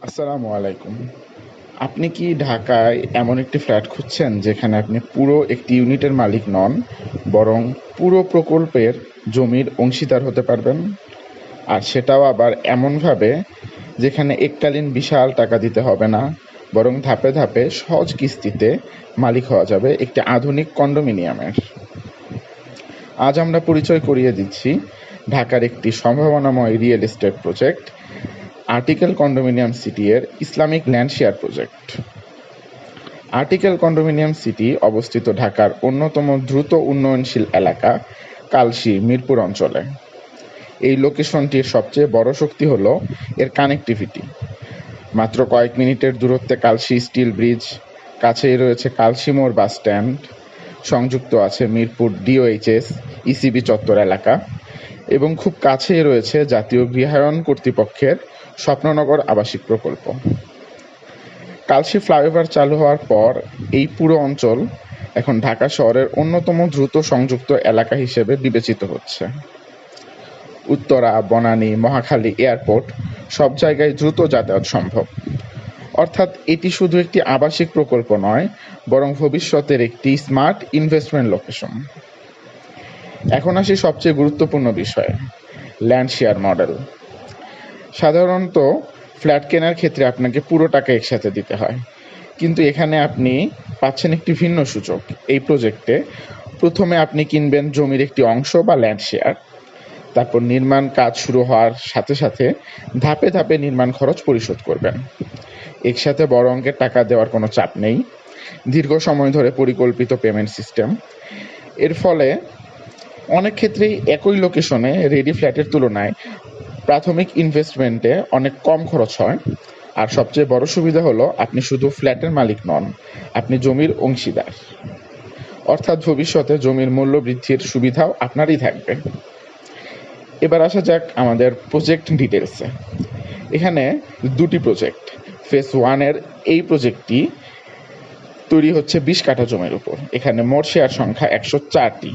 আসসালামু আলাইকুম। আপনি কি ঢাকায় এমন একটি ফ্ল্যাট খুঁজছেন যেখানে আপনি পুরো একটি ইউনিটের মালিক নন, বরং পুরো প্রকল্পের জমির অংশীদার হতে পারবেন? আর সেটাও আবার এমনভাবে যেখানে এককালীন বিশাল টাকা দিতে হবে না, বরং ধাপে ধাপে সহজ কিস্তিতে মালিক হওয়া যাবে একটি আধুনিক কন্ডোমিনিয়ামের। আজ আমরা পরিচয় করিয়ে দিচ্ছি ঢাকার একটি সম্ভাবনাময় real estate project, Article Condominium City এর Islamic land share project. Article Condominium City অবস্থিত ঢাকার অন্যতম দ্রুত উন্নয়নশীল এলাকা কালশী মিরপুর অঞ্চলে। এই লোকেশনটির সবচেয়ে বড় শক্তি হল এর কানেক্টিভিটি। মাত্র কয়েক মিনিটের দূরত্বে কালশী স্টিল ব্রিজ, কাছেই রয়েছে কালশী মোড় বাস স্ট্যান্ড, সংযুক্ত আছে মিরপুর ডিওএইচএস ইসিবি চত্বর এলাকা এবং খুব কাছেই রয়েছে জাতীয় গৃহায়ণ কর্তৃপক্ষের স্বপ্ননগর আবাসিক প্রকল্প। কালশী ফ্লাইওভার চালু হওয়ার পর এই পুরো অঞ্চল এখন ঢাকা শহরের অন্যতম দ্রুত সংযুক্ত এলাকা হিসেবে বিবেচিত হচ্ছে। উত্তরা, বনানী, মহাখালী, এয়ারপোর্ট সব জায়গায় দ্রুত যাতায়াত সম্ভব। অর্থাৎ এটি শুধু একটি আবাসিক প্রকল্প নয়, বরং ভবিষ্যতের একটি স্মার্ট ইনভেস্টমেন্ট লোকেশন। এখন আসি সবচেয়ে গুরুত্বপূর্ণ বিষয়ে, ল্যান্ড শেয়ার মডেল। সাধারণত ফ্ল্যাট কেনার ক্ষেত্রে আপনাকে পুরো টাকা একসাথে দিতে হয়, কিন্তু এখানে আপনি পাচ্ছেন একটি ভিন্ন সুযোগ। এই প্রজেক্টে প্রথমে আপনি কিনবেন জমির একটি অংশ বা ল্যান্ড শেয়ার, তারপর নির্মাণ কাজ শুরু হওয়ার সাথে সাথে ধাপে ধাপে নির্মাণ খরচ পরিশোধ করবেন। একসাথে বড় অঙ্কের টাকা দেওয়ার কোনো চাপ নেই, দীর্ঘ সময় ধরে পরিকল্পিত পেমেন্ট সিস্টেম। এর ফলে অনেক ক্ষেত্রেই একই লোকেশনে রেডি ফ্ল্যাটের তুলনায় প্রাথমিক ইনভেস্টমেন্টে অনেক কম খরচ হয়। আর সবচেয়ে বড় সুবিধা হলো আপনি শুধু ফ্ল্যাটের মালিক নন, আপনি জমির অংশীদার। অর্থাৎ ভবিষ্যতে জমির মূল্য বৃদ্ধির সুবিধাও আপনারই থাকবে। এবার আসা যাক আমাদের প্রজেক্ট ডিটেলসে। এখানে দুটি প্রজেক্ট। ফেজ 1 এর এই প্রজেক্টটি তৈরি হচ্ছে 20 কাঠা জমির উপর। এখানে মোট শেয়ার সংখ্যা 104টি।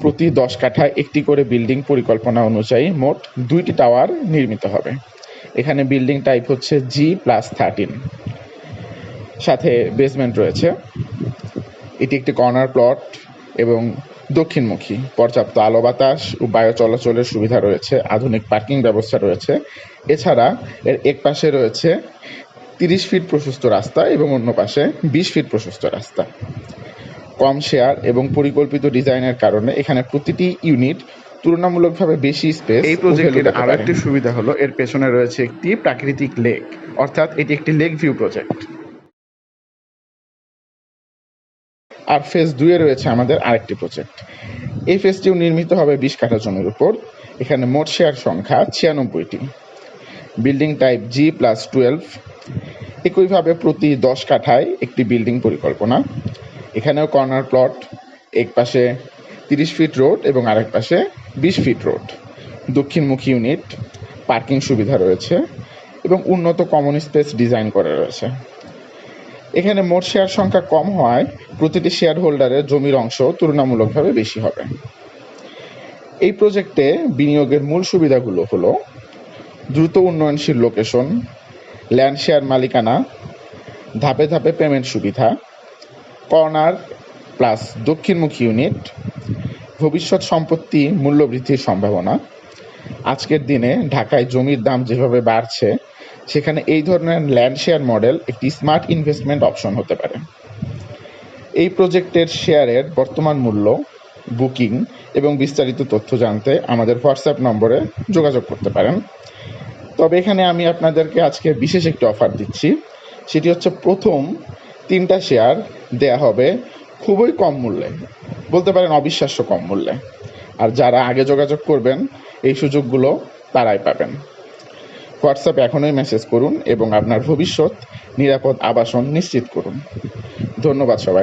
প্রতি 10 কাঠায় একটি করে বিল্ডিং পরিকল্পনা অনুযায়ী মোট 2টি টাওয়ার নির্মিত হবে। এখানে বিল্ডিং টাইপ হচ্ছে G+13, সাথে বেসমেন্ট রয়েছে। এটি একটি কর্নার প্লট এবং দক্ষিণমুখী। পর্যাপ্ত আলো বাতাস ও বায়ু চলাচলের সুবিধা রয়েছে, আধুনিক পার্কিং ব্যবস্থা রয়েছে। এছাড়া এর এক পাশে রয়েছে 30 ফিট প্রশস্ত রাস্তা এবং অন্য পাশে 20 ফিট প্রশস্ত রাস্তা। কম শেয়ার এবং পরিকল্পিত ডিজাইনের কারণে এখানে প্রতিটি ইউনিট তুলনামূলকভাবে বেশি স্পেস। এই প্রজেক্টের আরো একটি সুবিধা হলো এর পেছনে রয়েছে একটি প্রাকৃতিক লেক, অর্থাৎ এটি একটি লেক ভিউ প্রজেক্ট। আর ফেজ 2 এ রয়েছে আমাদের আরেকটি প্রজেক্ট। এই ফেজটিও নির্মিত হবে 20 কাঠা জমির উপর। এখানে মোট শেয়ার সংখ্যা 96টি। Building type G+12। একইভাবে প্রতি 10 কাঠায় একটি বিল্ডিং পরিকল্পনা। এখানেও কর্নার প্লট, এক পাশে 30 ফিট রোড এবং আরেক পাশে 20 ফিট রোড। দক্ষিণমুখী ইউনিট, পার্কিং সুবিধা রয়েছে এবং উন্নত কমন স্পেস ডিজাইন করা রয়েছে। এখানে মোট শেয়ার সংখ্যা কম হওয়ায় প্রতিটি শেয়ার হোল্ডারের জমির অংশ তুলনামূলকভাবে বেশি হবে। এই প্রজেক্টে বিনিয়োগের মূল সুবিধাগুলো হলো দ্রুত উন্নয়নশীল লোকেশন, ল্যান্ড শেয়ার মালিকানা, ধাপে ধাপে পেমেন্ট সুবিধা, কর্নার প্লাস দক্ষিণমুখী ইউনিট, ভবিষ্যৎ সম্পত্তি মূল্য বৃদ্ধির সম্ভাবনা। আজকের দিনে ঢাকায় জমির দাম যেভাবে বাড়ছে, সেখানে এই ধরনের ল্যান্ড শেয়ার মডেল একটি স্মার্ট ইনভেস্টমেন্ট অপশন হতে পারে। এই প্রজেক্টের শেয়ারের বর্তমান মূল্য, বুকিং এবং বিস্তারিত তথ্য জানতে আমাদের হোয়াটসঅ্যাপ নম্বরে যোগাযোগ করতে পারেন। তবে এখানে আমি আপনাদেরকে আজকে বিশেষ একটি অফার দিচ্ছি। সেটি হচ্ছে প্রথম 3টা শেয়ার দেয়া হবে খুবই কম মূল্যে, বলতে পারেন অবিশ্বাস্য কম মূল্যে। আর যারা আগে যোগাযোগ করবেন এই সুযোগগুলো তারাই পাবেন। হোয়াটসঅ্যাপে এখনই মেসেজ করুন এবং আপনার ভবিষ্যৎ নিরাপদ আবাসন নিশ্চিত করুন। ধন্যবাদ সবাই।